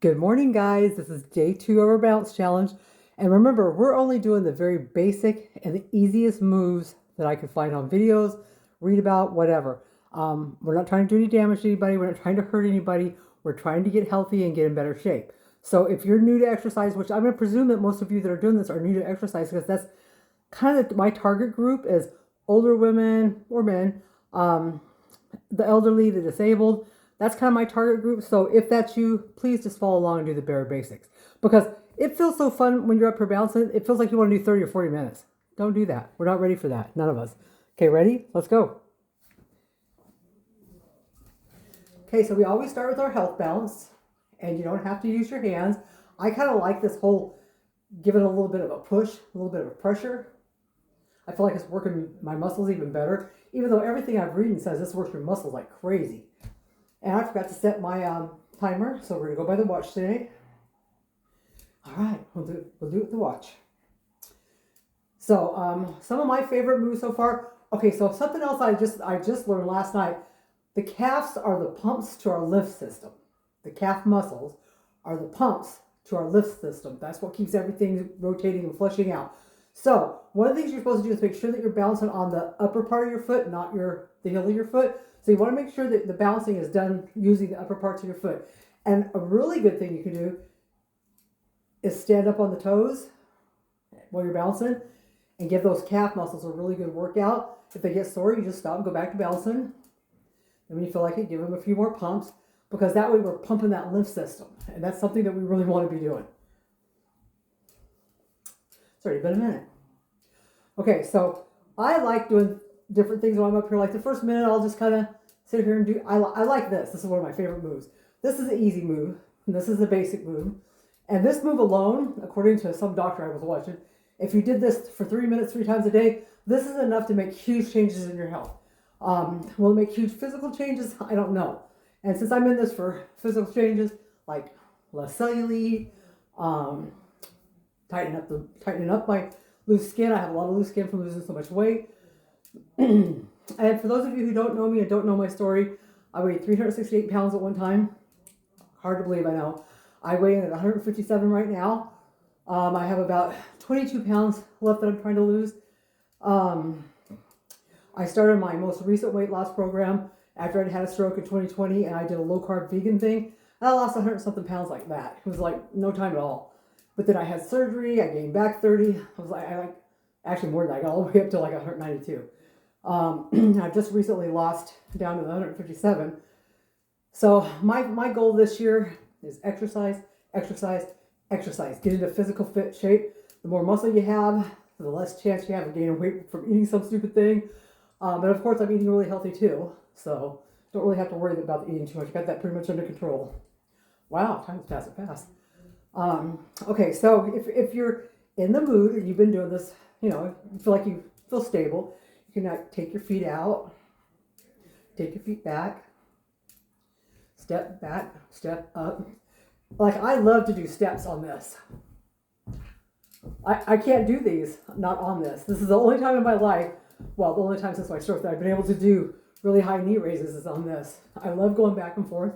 Good morning, guys. This is day 2 of our balance challenge. And remember, we're only doing the very basic and the easiest moves that I could find on videos, read about, whatever. We're not trying to do any damage to anybody. We're not trying to hurt anybody. We're trying to get healthy and get in better shape. So if you're new to exercise, which I'm going to presume that most of you that are doing this are new to exercise, because that's kind of my target group is older women or men, the elderly, the disabled. That's kind of my target group. So if that's you, please just follow along and do the bare basics. Because it feels so fun when you're up here balancing. It feels like you want to do 30 or 40 minutes. Don't do that. We're not ready for that. None of us. Okay, ready? Let's go. Okay, so we always start with our health balance. And you don't have to use your hands. I kind of like this whole give it a little bit of a push, a little bit of a pressure. I feel like it's working my muscles even better. Even though everything I've read says this works your muscles like crazy. And I forgot to set my timer, so we're gonna go by the watch today. All right, we'll do it with the watch. So some of my favorite moves so far. Okay, so something else I just learned last night. The calves are the pumps to our lymph system. The calf muscles are the pumps to our lymph system. That's what keeps everything rotating and flushing out. So one of the things you're supposed to do is make sure that you're balancing on the upper part of your foot, not the heel of your foot. So you want to make sure that the balancing is done using the upper parts of your foot. And a really good thing you can do is stand up on the toes while you're balancing and give those calf muscles a really good workout. If they get sore, you just stop and go back to balancing. And when you feel like it, give them a few more pumps, because that way we're pumping that lymph system. And that's something that we really want to be doing. It's already been a minute. Okay, so I like doing different things when I'm up here. Like the first minute, I'll just kind of sit here and do. I like this. This is one of my favorite moves. This is the easy move. And this is the basic move. And this move alone, according to some doctor I was watching, if you did this for 3 minutes 3 times a day, this is enough to make huge changes in your health. Will it make huge physical changes? I don't know. And since I'm in this for physical changes, like less cellulite, tightening up my loose skin. I have a lot of loose skin from losing so much weight. And for those of you who don't know me and don't know my story, I weighed 368 pounds at one time. Hard to believe, I know. I weigh in at 157 right now. I have about 22 pounds left that I'm trying to lose. I started my most recent weight loss program after I'd had a stroke in 2020, and I did a low carb vegan thing. And I lost 100 something pounds like that. It was like no time at all. But then I had surgery. I gained back 30. Actually more than that. I got all the way up to like 192. I just recently lost down to 157. So my goal this year is exercise, exercise, exercise. Get into physical fit shape. The more muscle you have, the less chance you have of gaining weight from eating some stupid thing. But of course, I'm eating really healthy too. So don't really have to worry about eating too much. I got that pretty much under control. Wow, time's passing fast. Okay, so if you're in the mood and you've been doing this, you feel like you feel stable, you can take your feet out, take your feet back, step up. Like I love to do steps on this. I can't do these not on this. This is the only time in my life, well, the only time since my stroke that I've been able to do really high knee raises is on this. I love going back and forth.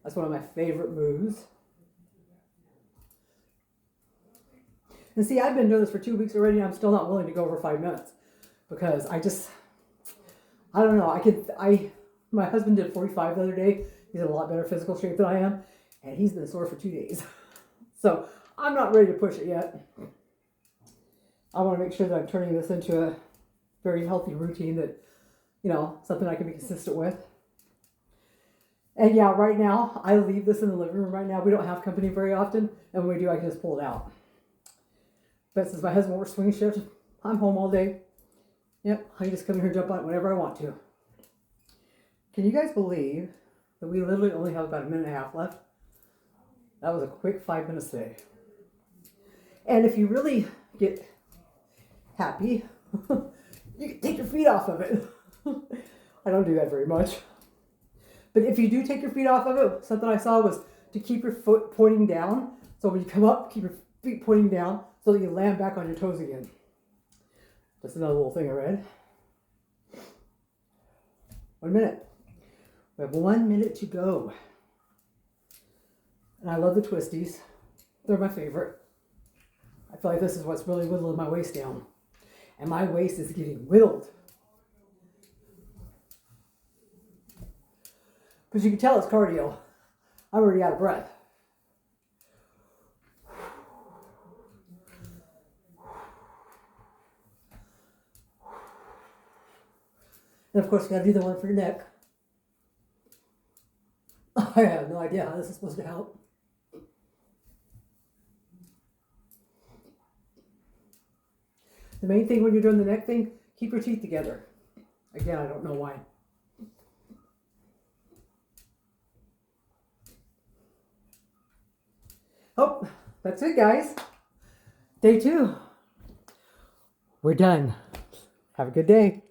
That's one of my favorite moves. And see, I've been doing this for 2 weeks already, and I'm still not willing to go over 5 minutes because I don't know. My husband did 45 the other day. He's in a lot better physical shape than I am, and he's been sore for 2 days. So I'm not ready to push it yet. I want to make sure that I'm turning this into a very healthy routine that, something I can be consistent with. And yeah, right now, I leave this in the living room right now. We don't have company very often, and when we do, I can just pull it out. But since my husband works swing shift, I'm home all day. Yep, I can just come here and jump on it whenever I want to. Can you guys believe that we literally only have about a minute and a half left? That was a quick 5 minutes today. And if you really get happy, you can take your feet off of it. I don't do that very much. But if you do take your feet off of it, something I saw was to keep your foot pointing down. So when you come up, keep your feet pointing down so that you land back on your toes again. Just another little thing I read. 1 minute. We have 1 minute to go. And I love the twisties. They're my favorite. I feel like this is what's really whittling my waist down. And my waist is getting whittled. Because you can tell it's cardio. I'm already out of breath. And of course, you got to do the one for your neck. I have no idea how this is supposed to help. The main thing when you're doing the neck thing, keep your teeth together. Again, I don't know why. Oh, that's it, guys. Day 2. We're done. Have a good day.